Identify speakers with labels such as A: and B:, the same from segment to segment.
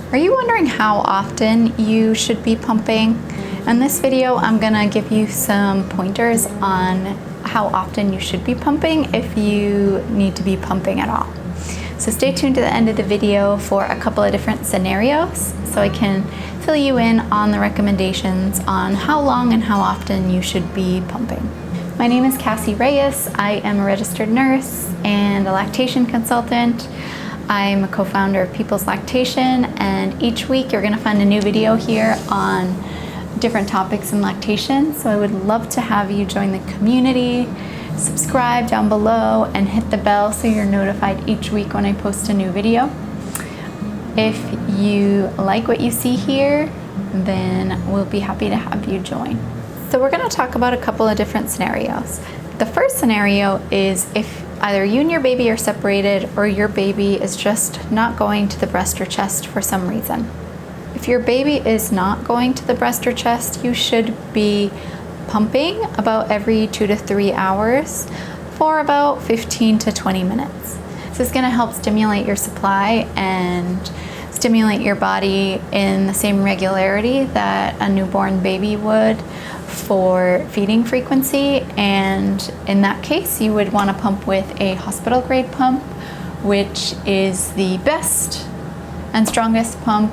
A: Are you wondering how often you should be pumping? In this video, I'm gonna give you some pointers on how often you should be pumping if you need to be pumping at all. So stay tuned to the end of the video for a couple of different scenarios so I can fill you in on the recommendations on how long and how often you should be pumping. My name is Kassi Reyes. I am a registered nurse and a lactation consultant. I'm a co-founder of People's Lactation, and each week you're gonna find a new video here on different topics in lactation. So I would love to have you join the community, subscribe down below, and hit the bell so you're notified each week when I post a new video. If you like what you see here, then we'll be happy to have you join. So we're gonna talk about a couple of different scenarios. The first scenario is if either you and your baby are separated or your baby is just not going to the breast or chest for some reason. If your baby is not going to the breast or chest, you should be pumping about every 2 to 3 hours for about 15 to 20 minutes. This is gonna help stimulate your supply and stimulate your body in the same regularity that a newborn baby would for feeding frequency, and in that case you would want to pump with a hospital grade pump, which is the best and strongest pump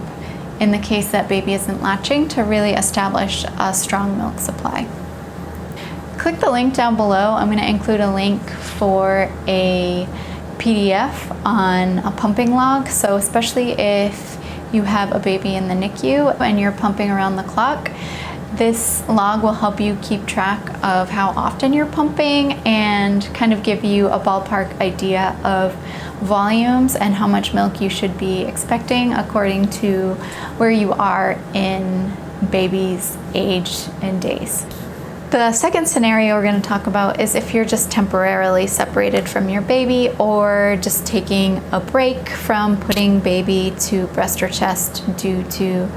A: in the case that baby isn't latching, to really establish a strong milk supply. Click the link down below. I'm going to include a link for a PDF on a pumping log, so especially if you have a baby in the NICU and you're pumping around the clock, this log will help you keep track of how often you're pumping and kind of give you a ballpark idea of volumes and how much milk you should be expecting according to where you are in baby's age and days. The second scenario we're going to talk about is if you're just temporarily separated from your baby or just taking a break from putting baby to breast or chest due to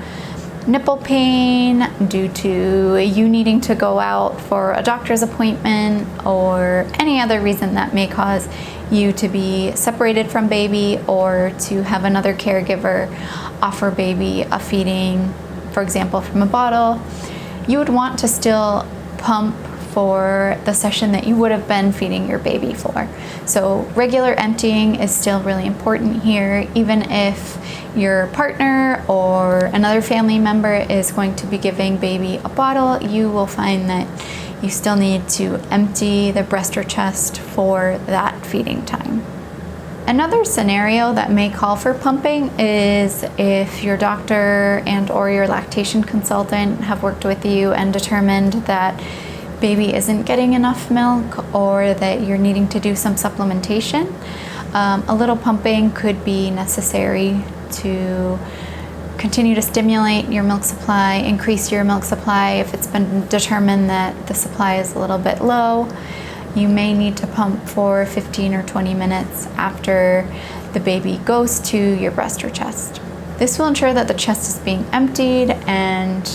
A: nipple pain, due to you needing to go out for a doctor's appointment, or any other reason that may cause you to be separated from baby or to have another caregiver offer baby a feeding, for example, from a bottle. You would want to still pump for the session that you would have been feeding your baby for. So regular emptying is still really important here. Even if your partner or another family member is going to be giving baby a bottle, you will find that you still need to empty the breast or chest for that feeding time. Another scenario that may call for pumping is if your doctor and or your lactation consultant have worked with you and determined that baby isn't getting enough milk or that you're needing to do some supplementation. A little pumping could be necessary to continue to stimulate your milk supply, increase your milk supply. If it's been determined that the supply is a little bit low, you may need to pump for 15 or 20 minutes after the baby goes to your breast or chest. This will ensure that the chest is being emptied, and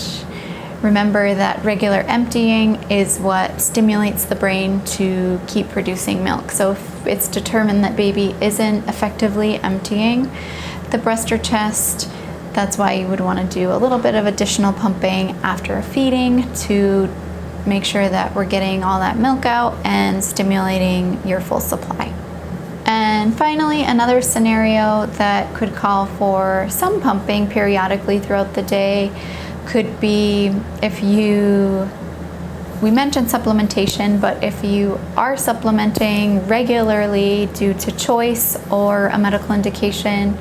A: remember that regular emptying is what stimulates the brain to keep producing milk. So if it's determined that baby isn't effectively emptying the breast or chest, that's why you would want to do a little bit of additional pumping after feeding to make sure that we're getting all that milk out and stimulating your full supply. And finally, another scenario that could call for some pumping periodically throughout the day could be if we mentioned supplementation, but if you are supplementing regularly due to choice or a medical indication,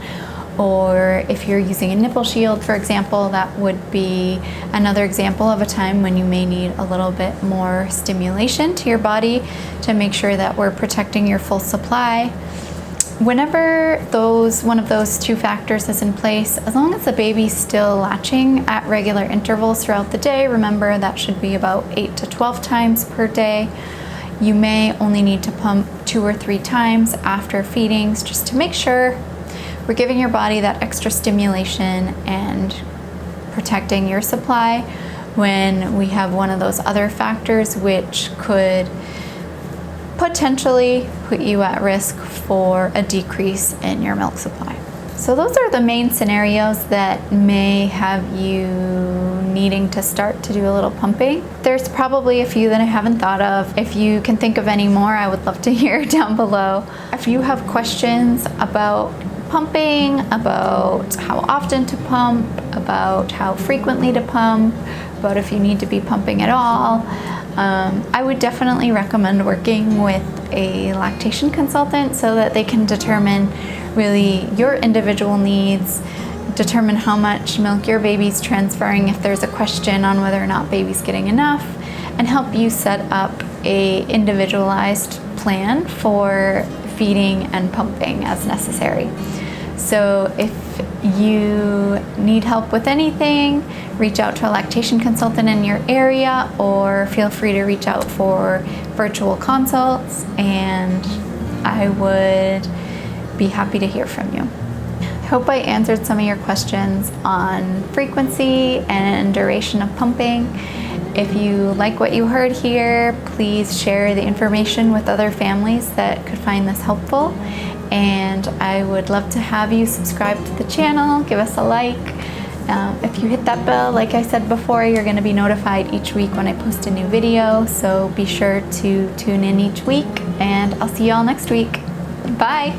A: or if you're using a nipple shield, for example, that would be another example of a time when you may need a little bit more stimulation to your body to make sure that we're protecting your full supply. Whenever one of those two factors is in place, as long as the baby's still latching at regular intervals throughout the day, remember that should be about 8 to 12 times per day, you may only need to pump 2 or 3 times after feedings just to make sure we're giving your body that extra stimulation and protecting your supply when we have one of those other factors which could potentially put you at risk for a decrease in your milk supply. So those are the main scenarios that may have you needing to start to do a little pumping. There's probably a few that I haven't thought of. If you can think of any more, I would love to hear down below. If you have questions about pumping, about how often to pump, about how frequently to pump, about if you need to be pumping at all, I would definitely recommend working with a lactation consultant so that they can determine really your individual needs, determine how much milk your baby's transferring if there's a question on whether or not baby's getting enough, and help you set up a individualized plan for feeding and pumping as necessary. So if you need help with anything, reach out to a lactation consultant in your area, or feel free to reach out for virtual consults, and I would be happy to hear from you. I hope I answered some of your questions on frequency and duration of pumping. If you like what you heard here, please share the information with other families that could find this helpful. And I would love to have you subscribe to the channel, give us a like. If you hit that bell, like I said before, you're going to be notified each week when I post a new video. So be sure to tune in each week, and I'll see you all next week. Bye.